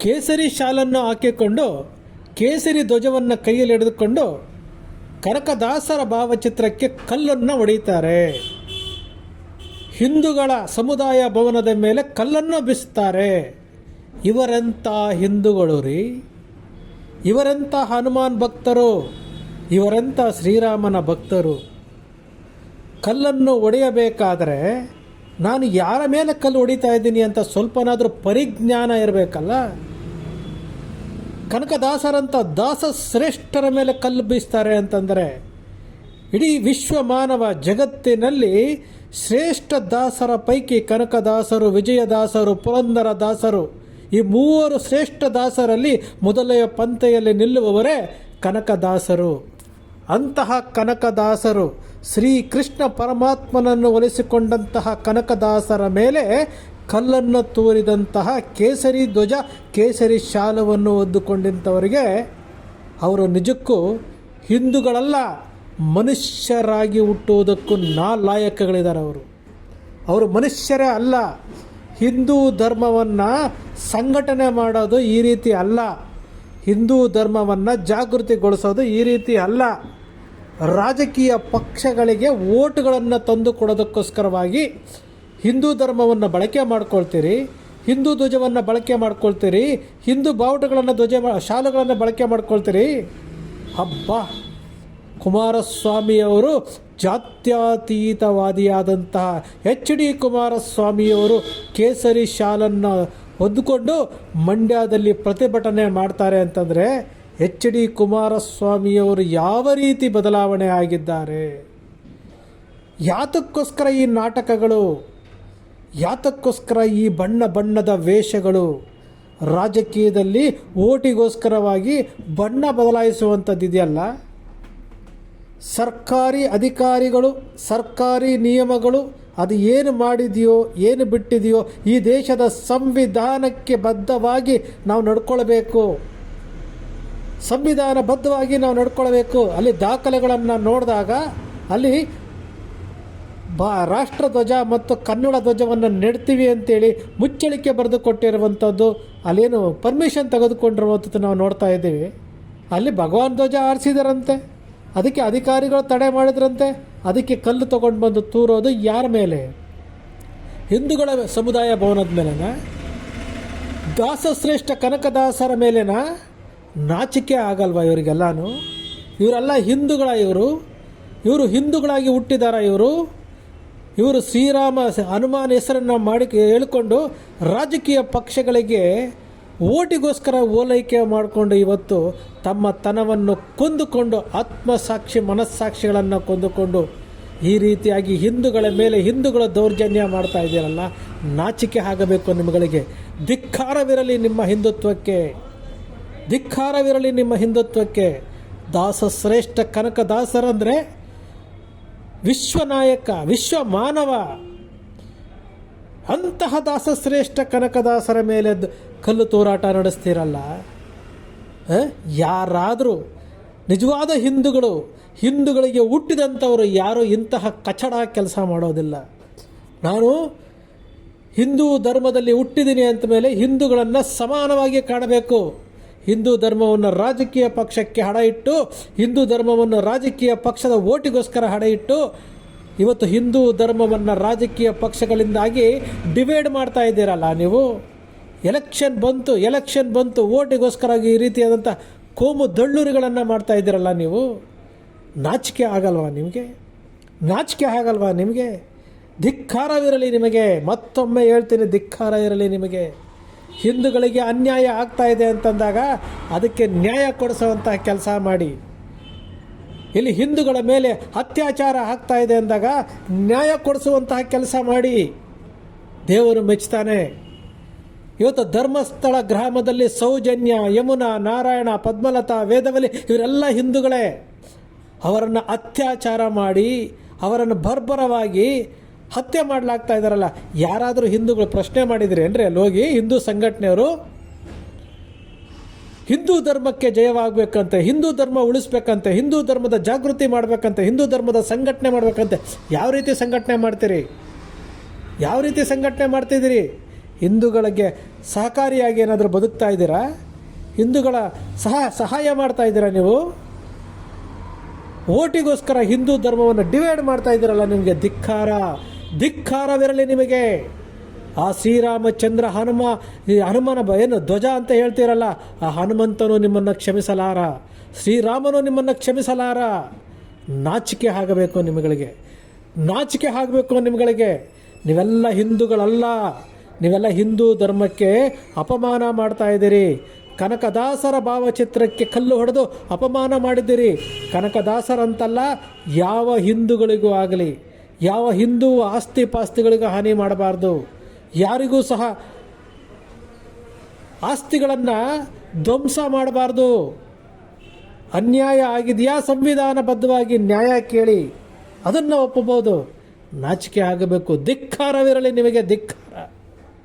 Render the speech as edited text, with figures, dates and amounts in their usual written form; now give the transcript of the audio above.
ಕೇಸರಿ ಶಾಲನ್ನು ಹಾಕಿಕೊಂಡು ಕೇಸರಿ ಧ್ವಜವನ್ನು ಕೈಯಲ್ಲಿ ಹಿಡಿದುಕೊಂಡು ಕನಕದಾಸರ ಭಾವಚಿತ್ರಕ್ಕೆ ಕಲ್ಲನ್ನು ಹೊಡೆಯುತ್ತಾರೆ. ಹಿಂದೂಗಳ ಸಮುದಾಯ ಭವನದ ಮೇಲೆ ಕಲ್ಲನ್ನು ಬೀಸುತ್ತಾರೆ. ಇವರೆಂಥ ಹಿಂದೂಗಳು ರೀ, ಇವರೆಂಥ ಹನುಮಾನ್ ಭಕ್ತರು, ಇವರೆಂಥ ಶ್ರೀರಾಮನ ಭಕ್ತರು. ಕಲ್ಲನ್ನು ಹೊಡೆಯಬೇಕಾದರೆ ನಾನು ಯಾರ ಮೇಲೆ ಕಲ್ಲು ಹೊಡಿತಾ ಇದ್ದೀನಿ ಅಂತ ಸ್ವಲ್ಪನಾದರೂ ಪರಿಜ್ಞಾನ ಇರಬೇಕಲ್ಲ. ಕನಕದಾಸರಂಥ ದಾಸಶ್ರೇಷ್ಠರ ಮೇಲೆ ಕಲ್ಲು ಬೀಸ್ತಾರೆ ಅಂತಂದರೆ ಇಡೀ ವಿಶ್ವ ಮಾನವ ಜಗತ್ತಿನಲ್ಲಿ ಶ್ರೇಷ್ಠ ದಾಸರ ಪೈಕಿ ಕನಕದಾಸರು, ವಿಜಯದಾಸರು, ಪುರಂದರದಾಸರು ಈ ಮೂವರು ಶ್ರೇಷ್ಠ ದಾಸರಲ್ಲಿ ಮೊದಲನೆಯ ಪಂಕ್ತಿಯಲ್ಲಿ ನಿಲ್ಲುವವರೇ ಕನಕದಾಸರು. ಅಂತಹ ಕನಕದಾಸರು ಶ್ರೀಕೃಷ್ಣ ಪರಮಾತ್ಮನನ್ನು ಒಲಿಸಿಕೊಂಡಂತಹ ಕನಕದಾಸರ ಮೇಲೆ ಕಲ್ಲನ್ನು ತೂರಿದಂತಹ ಕೇಸರಿ ಧ್ವಜ, ಕೇಸರಿ ಶಾಲವನ್ನು ಹೊದ್ದುಕೊಂಡಂಥವರಿಗೆ ಅವರು ನಿಜಕ್ಕೂ ಹಿಂದೂಗಳಲ್ಲ, ಮನುಷ್ಯರಾಗಿ ಹುಟ್ಟುವುದಕ್ಕೂ ಲಾಯಕಗಳಿದ್ದಾರೆ. ಅವರು ಮನುಷ್ಯರೇ ಅಲ್ಲ. ಹಿಂದೂ ಧರ್ಮವನ್ನು ಸಂಘಟನೆ ಮಾಡೋದು ಈ ರೀತಿ ಅಲ್ಲ. ಹಿಂದೂ ಧರ್ಮವನ್ನು ಜಾಗೃತಿಗೊಳಿಸೋದು ಈ ರೀತಿ ಅಲ್ಲ. ರಾಜಕೀಯ ಪಕ್ಷಗಳಿಗೆ ಓಟುಗಳನ್ನು ತಂದು ಕೊಡೋದಕ್ಕೋಸ್ಕರವಾಗಿ ಹಿಂದೂ ಧರ್ಮವನ್ನು ಬಳಕೆ ಮಾಡ್ಕೊಳ್ತೀರಿ, ಹಿಂದೂ ಧ್ವಜವನ್ನು ಬಳಕೆ ಮಾಡ್ಕೊಳ್ತೀರಿ, ಹಿಂದೂ ಬಾವುಟಗಳನ್ನು ಶಾಲುಗಳನ್ನು ಬಳಕೆ ಮಾಡ್ಕೊಳ್ತೀರಿ. ಹಬ್ಬ, ಕುಮಾರಸ್ವಾಮಿಯವರು ಜಾತ್ಯತೀತವಾದಿಯಾದಂತಹ HD ಕುಮಾರಸ್ವಾಮಿಯವರು ಕೇಸರಿ ಶಾಲನ್ನು ಹೊದ್ದುಕೊಂಡು ಮಂಡ್ಯದಲ್ಲಿ ಪ್ರತಿಭಟನೆ ಮಾಡ್ತಾರೆ ಅಂತಂದರೆ HD ಕುಮಾರಸ್ವಾಮಿಯವರು ಯಾವ ರೀತಿ ಬದಲಾವಣೆ ಆಗಿದ್ದಾರೆ? ಯಾತಕ್ಕೋಸ್ಕರ ಈ ನಾಟಕಗಳು? ಯಾತಕ್ಕೋಸ್ಕರ ಈ ಬಣ್ಣ ಬಣ್ಣದ ವೇಷಗಳು? ರಾಜಕೀಯದಲ್ಲಿ ಓಟಿಗೋಸ್ಕರವಾಗಿ ಬಣ್ಣ ಬದಲಾಯಿಸುವಂಥದ್ದಿದೆಯಲ್ಲ. ಸರ್ಕಾರಿ ಅಧಿಕಾರಿಗಳು, ಸರ್ಕಾರಿ ನಿಯಮಗಳು ಅದು ಏನು ಮಾಡಿದೆಯೋ, ಏನು ಬಿಟ್ಟಿದೆಯೋ, ಈ ದೇಶದ ಸಂವಿಧಾನಕ್ಕೆ ಬದ್ಧವಾಗಿ ನಾವು ನಡ್ಕೊಳ್ಬೇಕು. ಸಂವಿಧಾನಬದ್ಧವಾಗಿ ನಾವು ನಡ್ಕೊಳ್ಬೇಕು. ಅಲ್ಲಿ ದಾಖಲೆಗಳನ್ನು ನೋಡಿದಾಗ ಅಲ್ಲಿ ರಾಷ್ಟ್ರಧ್ವಜ ಮತ್ತು ಕನ್ನಡ ಧ್ವಜವನ್ನು ನೆಡ್ತೀವಿ ಅಂತೇಳಿ ಮುಚ್ಚಳಿಕೆ ಬರೆದು ಕೊಟ್ಟಿರುವಂಥದ್ದು, ಅಲ್ಲೇನು ಪರ್ಮಿಷನ್ ತೆಗೆದುಕೊಂಡಿರುವಂಥದ್ದು ನಾವು ನೋಡ್ತಾ ಇದ್ದೀವಿ. ಅಲ್ಲಿ ಭಗವಾನ್ ಧ್ವಜ ಆರಿಸಿದರಂತೆ, ಅದಕ್ಕೆ ಅಧಿಕಾರಿಗಳು ತಡೆ ಮಾಡಿದ್ರಂತೆ. ಅದಕ್ಕೆ ಕಲ್ಲು ತೊಗೊಂಡು ಬಂದು ತೂರೋದು ಯಾರ ಮೇಲೆ? ಹಿಂದೂಗಳ ಸಮುದಾಯ ಭವನದ ಮೇಲೆನಾ? ದಾಸಶ್ರೇಷ್ಠ ಕನಕದಾಸರ ಮೇಲೆನಾ? ನಾಚಿಕೆ ಆಗಲ್ವ ಇವರಿಗೆಲ್ಲಾನು? ಇವರೆಲ್ಲ ಹಿಂದೂಗಳ, ಇವರು ಹಿಂದೂಗಳಾಗಿ ಹುಟ್ಟಿದಾರ? ಇವರು ಶ್ರೀರಾಮ ಹನುಮಾನ್ ಹೆಸರನ್ನು ಹೇಳಿಕೊಂಡು ರಾಜಕೀಯ ಪಕ್ಷಗಳಿಗೆ ಓಟಿಗೋಸ್ಕರ ಓಲೈಕೆ ಮಾಡಿಕೊಂಡು ಇವತ್ತು ತಮ್ಮ ತನವನ್ನು ಕೊಂದುಕೊಂಡು ಆತ್ಮಸಾಕ್ಷಿ ಮನಸ್ಸಾಕ್ಷಿಗಳನ್ನು ಕೊಂದುಕೊಂಡು ಈ ರೀತಿಯಾಗಿ ಹಿಂದೂಗಳ ಮೇಲೆ ಹಿಂದೂಗಳ ದೌರ್ಜನ್ಯ ಮಾಡ್ತಾ ಇದ್ದೀರಲ್ಲ, ನಾಚಿಕೆ ಆಗಬೇಕು ನಿಮ್ಮಗಳಿಗೆ. ಧಿಕ್ಕಾರವಿರಲಿ ನಿಮ್ಮ ಹಿಂದುತ್ವಕ್ಕೆ, ಧಿಕ್ಕಾರವಿರಲಿ ನಿಮ್ಮ ಹಿಂದುತ್ವಕ್ಕೆ. ದಾಸಶ್ರೇಷ್ಠ ಕನಕದಾಸರಂದರೆ ವಿಶ್ವನಾಯಕ, ವಿಶ್ವ ಮಾನವ. ಅಂತಹ ದಾಸಶ್ರೇಷ್ಠ ಕನಕದಾಸರ ಮೇಲೆ ಕಲ್ಲು ತೂರಾಟ ನಡೆಸ್ತೀರಲ್ಲ. ಯಾರಾದರೂ ನಿಜವಾದ ಹಿಂದೂಗಳಿಗೆ ಹುಟ್ಟಿದಂಥವರು ಯಾರೂ ಇಂತಹ ಕಚಡ ಕೆಲಸ ಮಾಡೋದಿಲ್ಲ. ನಾನು ಹಿಂದೂ ಧರ್ಮದಲ್ಲಿ ಹುಟ್ಟಿದ್ದೀನಿ ಅಂತ ಮೇಲೆ ಹಿಂದೂಗಳನ್ನು ಸಮಾನವಾಗಿ ಕಾಣಬೇಕು. ಹಿಂದೂ ಧರ್ಮವನ್ನು ರಾಜಕೀಯ ಪಕ್ಷಕ್ಕೆ ಹಡ ಇಟ್ಟು, ಹಿಂದೂ ಧರ್ಮವನ್ನು ರಾಜಕೀಯ ಪಕ್ಷದ ಓಟಿಗೋಸ್ಕರ ಹಡ ಇಟ್ಟು ಇವತ್ತು ಹಿಂದೂ ಧರ್ಮವನ್ನು ರಾಜಕೀಯ ಪಕ್ಷಗಳಿಂದಾಗಿ ಡಿವೈಡ್ ಮಾಡ್ತಾ ಇದ್ದೀರಲ್ಲ ನೀವು. ಎಲೆಕ್ಷನ್ ಬಂತು ಓಟಿಗೋಸ್ಕರ ಈ ರೀತಿಯಾದಂಥ ಕೋಮು ದಳ್ಳೂರಿಗಳನ್ನು ಮಾಡ್ತಾ ಇದ್ದೀರಲ್ಲ ನೀವು. ನಾಚಿಕೆ ಆಗಲ್ವಾ ನಿಮಗೆ? ನಾಚಿಕೆ ಆಗಲ್ವಾ ನಿಮಗೆ? ಧಿಕ್ಕಾರವಿರಲಿ ನಿಮಗೆ. ಮತ್ತೊಮ್ಮೆ ಹೇಳ್ತೀನಿ, ಧಿಕ್ಕಾರ ಇರಲಿ ನಿಮಗೆ. ಹಿಂದೂಗಳಿಗೆ ಅನ್ಯಾಯ ಆಗ್ತಾ ಇದೆ ಅಂತಂದಾಗ ಅದಕ್ಕೆ ನ್ಯಾಯ ಕೊಡಿಸುವಂತಹ ಕೆಲಸ ಮಾಡಿ. ಇಲ್ಲಿ ಹಿಂದೂಗಳ ಮೇಲೆ ಅತ್ಯಾಚಾರ ಆಗ್ತಾ ಇದೆ ಅಂದಾಗ ನ್ಯಾಯ ಕೊಡಿಸುವಂತಹ ಕೆಲಸ ಮಾಡಿ. ದೇವರು ಮೆಚ್ಚುತ್ತಾನೆ. ಇವತ್ತು ಧರ್ಮಸ್ಥಳ ಗ್ರಾಮದಲ್ಲಿ ಸೌಜನ್ಯ, ಯಮುನಾ, ನಾರಾಯಣ, ಪದ್ಮಲತಾ, ವೇದವಲಿ ಇವರೆಲ್ಲ ಹಿಂದೂಗಳೇ. ಅವರನ್ನು ಅತ್ಯಾಚಾರ ಮಾಡಿ ಅವರನ್ನು ಬರ್ಬರವಾಗಿ ಹತ್ಯೆ ಮಾಡಲಾಗ್ತಾ ಇದ್ದಾರಲ್ಲ. ಯಾರಾದರೂ ಹಿಂದೂಗಳು ಪ್ರಶ್ನೆ ಮಾಡಿದ್ರಿ ಅಂದರೆ ಅಲ್ಲಿ ಹೋಗಿ ಹಿಂದೂ ಸಂಘಟನೆಯವರು ಹಿಂದೂ ಧರ್ಮಕ್ಕೆ ಜಯವಾಗಬೇಕಂತೆ, ಹಿಂದೂ ಧರ್ಮ ಉಳಿಸ್ಬೇಕಂತೆ, ಹಿಂದೂ ಧರ್ಮದ ಜಾಗೃತಿ ಮಾಡಬೇಕಂತೆ, ಹಿಂದೂ ಧರ್ಮದ ಸಂಘಟನೆ ಮಾಡಬೇಕಂತೆ. ಯಾವ ರೀತಿ ಸಂಘಟನೆ ಮಾಡ್ತೀರಿ? ಯಾವ ರೀತಿ ಸಂಘಟನೆ ಮಾಡ್ತಿದ್ದೀರಿ? ಹಿಂದೂಗಳಿಗೆ ಸಹಕಾರಿಯಾಗಿ ಏನಾದರೂ ಬದುಕ್ತಾ ಇದ್ದೀರಾ? ಹಿಂದೂಗಳ ಸಹಾಯ ಮಾಡ್ತಾ ಇದ್ದೀರಾ ನೀವು? ಓಟಿಗೋಸ್ಕರ ಹಿಂದೂ ಧರ್ಮವನ್ನು ಡಿವೈಡ್ ಮಾಡ್ತಾ ಇದ್ದೀರಲ್ಲ, ನಿಮಗೆ ಧಿಕ್ಕಾರವಿರಲಿ ನಿಮಗೆ. ಆ ಶ್ರೀರಾಮಚಂದ್ರ ಹನುಮನ ಏನು ಧ್ವಜ ಅಂತ ಹೇಳ್ತೀರಲ್ಲ, ಆ ಹನುಮಂತನು ನಿಮ್ಮನ್ನು ಕ್ಷಮಿಸಲಾರ, ಶ್ರೀರಾಮನು ನಿಮ್ಮನ್ನು ಕ್ಷಮಿಸಲಾರ. ನಾಚಿಕೆ ಆಗಬೇಕು ನಿಮಗೆ, ನಾಚಿಕೆ ಆಗಬೇಕು ನಿಮಗೆ. ನೀವೆಲ್ಲ ಹಿಂದೂಗಳಲ್ಲ, ನೀವೆಲ್ಲ ಹಿಂದೂ ಧರ್ಮಕ್ಕೆ ಅಪಮಾನ ಮಾಡ್ತಾ ಇದ್ದೀರಿ. ಕನಕದಾಸರ ಭಾವಚಿತ್ರಕ್ಕೆ ಕಲ್ಲು ಹೊಡೆದು ಅಪಮಾನ ಮಾಡಿದ್ದೀರಿ. ಕನಕದಾಸರಂತಲ್ಲ, ಯಾವ ಹಿಂದೂಗಳಿಗೂ ಆಗಲಿ, ಯಾವ ಹಿಂದೂ ಆಸ್ತಿ ಪಾಸ್ತಿಗಳಿಗೂ ಹಾನಿ ಮಾಡಬಾರ್ದು. ಯಾರಿಗೂ ಸಹ ಆಸ್ತಿಗಳನ್ನು ಧ್ವಂಸ ಮಾಡಬಾರ್ದು. ಅನ್ಯಾಯ ಆಗಿದೆಯಾ, ಸಂವಿಧಾನಬದ್ಧವಾಗಿ ನ್ಯಾಯ ಕೇಳಿ, ಅದನ್ನು ಒಪ್ಪಬಹುದು. ನಾಚಿಕೆ ಆಗಬೇಕು. ಧಿಕ್ಕಾರವಿರಲಿ ನಿಮಗೆ, ಧಿಕ್ಕಾರ.